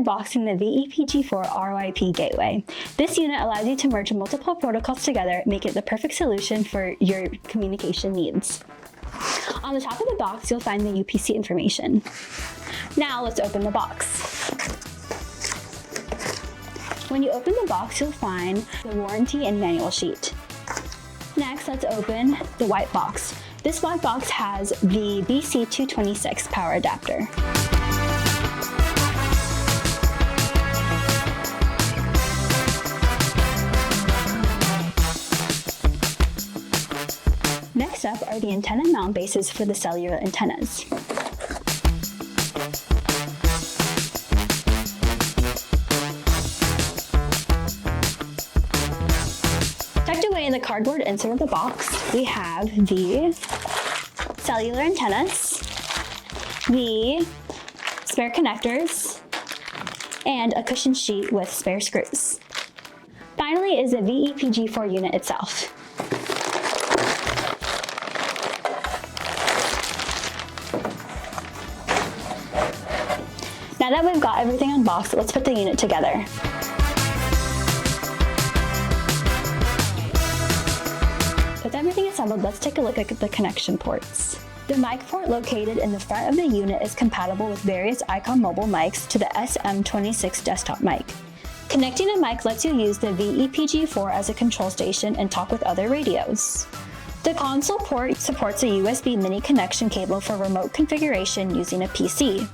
unboxing the VE-PG4 RoIP gateway. This unit allows you to merge multiple protocols together, make it the perfect solution for your communication needs. On the top of the box, you'll find the UPC information. Now let's open the box. When you open the box, you'll find the warranty and manual sheet. Next, let's open the white box. This white box has the BC226 power adapter. Next up are the antenna mount bases for the cellular antennas. Tucked away in the cardboard insert of the box, we have the cellular antennas, the spare connectors, and a cushion sheet with spare screws. Finally is the VE-PG4 unit itself. Now that we've got everything unboxed, let's put the unit together. With everything assembled, let's take a look at the connection ports. The mic port located in the front of the unit is compatible with various Icom mobile mics to the SM26 desktop mic. Connecting a mic lets you use the VE-PG4 as a control station and talk with other radios. The console port supports a USB mini connection cable for remote configuration using a PC.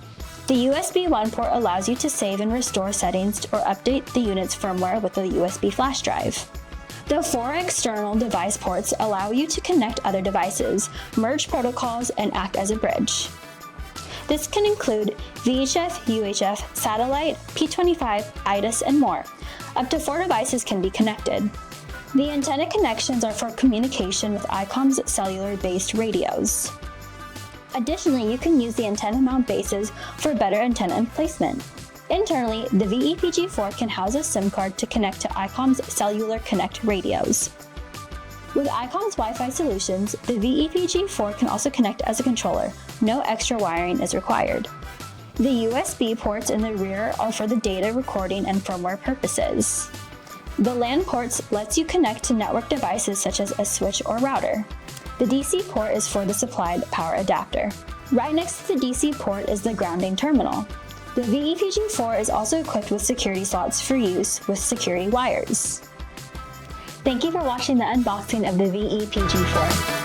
The USB 1 port allows you to save and restore settings or update the unit's firmware with a USB flash drive. The 4 external device ports allow you to connect other devices, merge protocols, and act as a bridge. This can include VHF, UHF, satellite, P25, IDIS, and more. Up to 4 devices can be connected. The antenna connections are for communication with Icom's cellular-based radios. Additionally, you can use the antenna mount bases for better antenna emplacement. Internally, the VE-PG4 can house a SIM card to connect to Icom's Cellular Connect radios. With Icom's Wi-Fi solutions, the VE-PG4 can also connect as a controller. No extra wiring is required. The USB ports in the rear are for the data recording and firmware purposes. The LAN ports lets you connect to network devices such as a switch or router. The DC port is for the supplied power adapter. Right next to the DC port is the grounding terminal. The VE-PG4 is also equipped with security slots for use with security wires. Thank you for watching the unboxing of the VE-PG4.